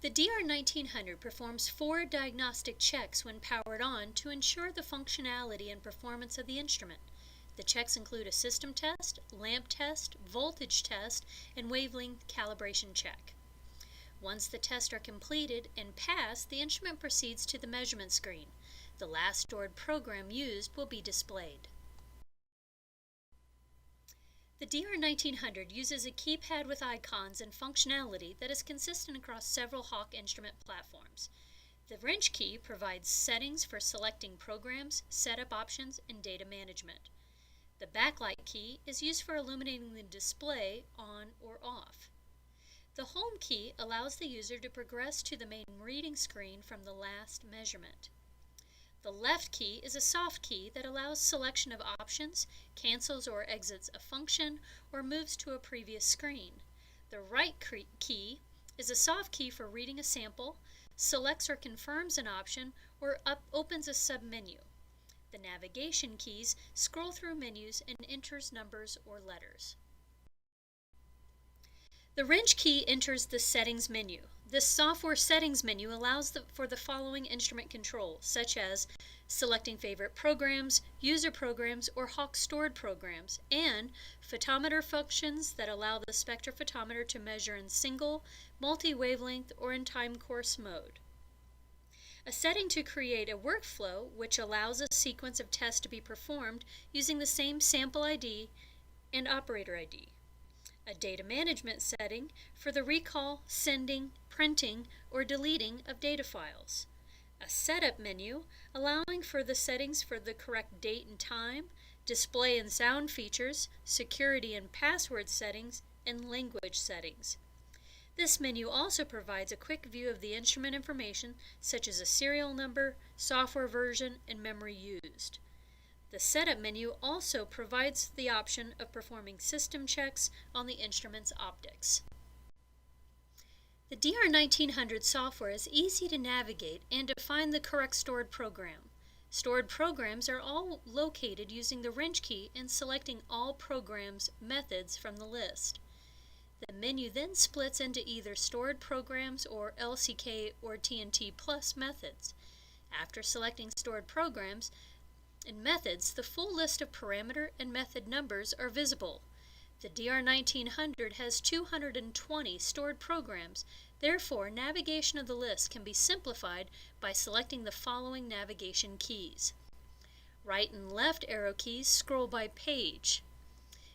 The DR1900 performs 4 diagnostic checks when powered on to ensure the functionality and performance of the instrument. The checks include a system test, lamp test, voltage test, and wavelength calibration check. Once the tests are completed and passed, the instrument proceeds to the measurement screen. The last stored program used will be displayed. The DR1900 uses a keypad with icons and functionality that is consistent across several HACH instrument platforms. The wrench key provides settings for selecting programs, setup options, and data management. The backlight key is used for illuminating the display on or off. The home key allows the user to progress to the main reading screen from the last measurement. The left key is a soft key that allows selection of options, cancels or exits a function, or moves to a previous screen. The right key is a soft key for reading a sample, selects or confirms an option, or opens a submenu. The navigation keys scroll through menus and enters numbers or letters. The wrench key enters the settings menu. This software settings menu allows for the following instrument controls, such as selecting favorite programs, user programs, or HACH stored programs, and photometer functions that allow the spectrophotometer to measure in single, multi-wavelength, or in time course mode. A setting to create a workflow which allows a sequence of tests to be performed using the same sample ID and operator ID. A data management setting for the recall, sending, printing, or deleting of data files. A setup menu allowing for the settings for the correct date and time, display and sound features, security and password settings, and language settings. This menu also provides a quick view of the instrument information such as a serial number, software version, and memory used. The setup menu also provides the option of performing system checks on the instrument's optics. The DR1900 software is easy to navigate and to find the correct stored program. Stored programs are all located using the wrench key and selecting all programs methods from the list. The menu then splits into either stored programs or LCK or TNT Plus methods. After selecting stored programs and methods, the full list of parameter and method numbers are visible. The DR1900 has 220 stored programs. Therefore, navigation of the list can be simplified by selecting the following navigation keys. Right and left arrow keys scroll by page.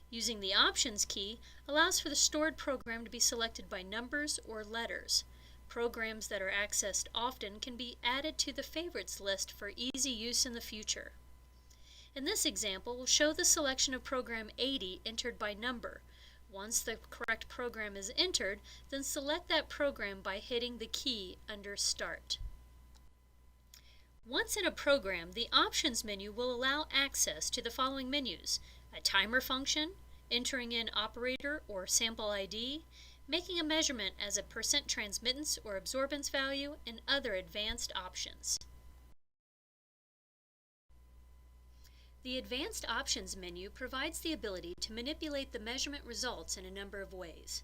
Using the Options key allows for the stored program to be selected by numbers or letters. Programs that are accessed often can be added to the favorites list for easy use in the future. In this example, we'll show the selection of program 80 entered by number. Once the correct program is entered, then select that program by hitting the key under Start. Once in a program, the Options menu will allow access to the following menus: a timer function, entering in operator or sample ID, making a measurement as a % transmittance or absorbance value, and other advanced options. The Advanced Options menu provides the ability to manipulate the measurement results in a number of ways.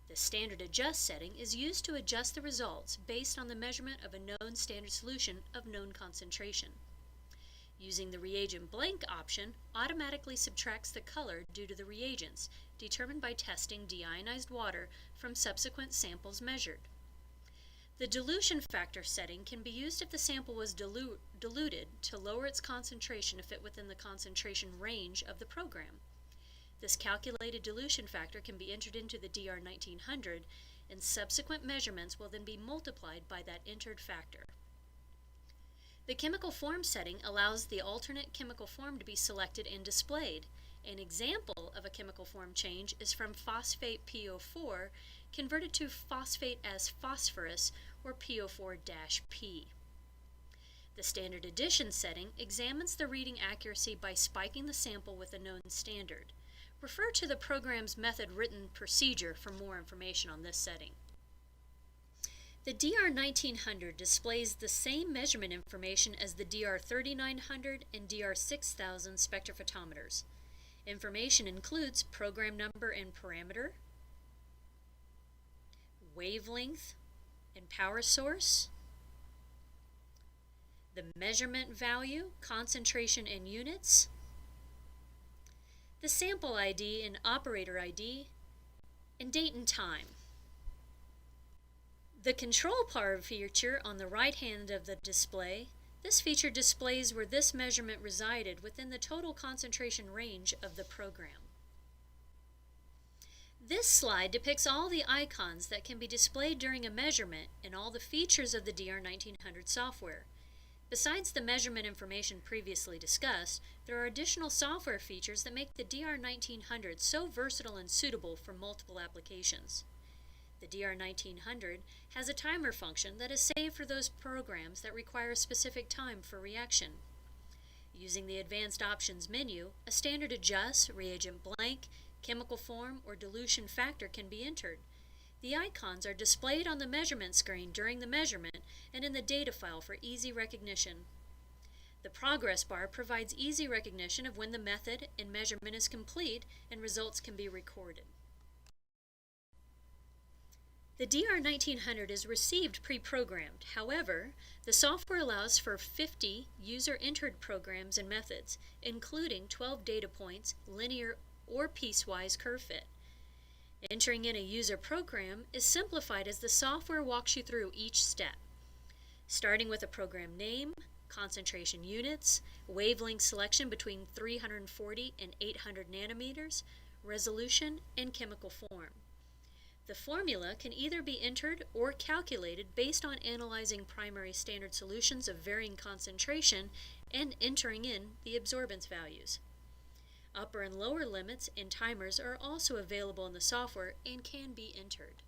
The Standard Adjust setting is used to adjust the results based on the measurement of a known standard solution of known concentration. Using the Reagent Blank option automatically subtracts the color due to the reagents, determined by testing deionized water from subsequent samples measured. The dilution factor setting can be used if the sample was diluted to lower its concentration to fit within the concentration range of the program. This calculated dilution factor can be entered into the DR1900, and subsequent measurements will then be multiplied by that entered factor. The chemical form setting allows the alternate chemical form to be selected and displayed. An example of a chemical form change is from phosphate PO4 converted to phosphate as phosphorus, or PO4-P. The standard addition setting examines the reading accuracy by spiking the sample with a known standard. Refer to the program's method written procedure for more information on this setting. The DR1900 displays the same measurement information as the DR3900 and DR6000 spectrophotometers. Information includes program number and parameter, wavelength, and power source, the measurement value, concentration in units, the sample ID and operator ID, and date and time. The control bar feature on the right hand of the display, this feature displays where this measurement resided within the total concentration range of the program. This slide depicts all the icons that can be displayed during a measurement and all the features of the DR1900 software. Besides the measurement information previously discussed, there are additional software features that make the DR1900 so versatile and suitable for multiple applications. The DR1900 has a timer function that is saved for those programs that require a specific time for reaction. Using the Advanced Options menu, a standard adjust, reagent blank, chemical form, or dilution factor can be entered. The icons are displayed on the measurement screen during the measurement and in the data file for easy recognition. The progress bar provides easy recognition of when the method and measurement is complete and results can be recorded. The DR1900 is received pre-programmed. However, the software allows for 50 user-entered programs and methods, including 12 data points, linear or piecewise curve fit. Entering in a user program is simplified as the software walks you through each step, starting with a program name, concentration units, wavelength selection between 340 and 800 nanometers, resolution, and chemical form. The formula can either be entered or calculated based on analyzing primary standard solutions of varying concentration and entering in the absorbance values. Upper and lower limits and timers are also available in the software and can be entered.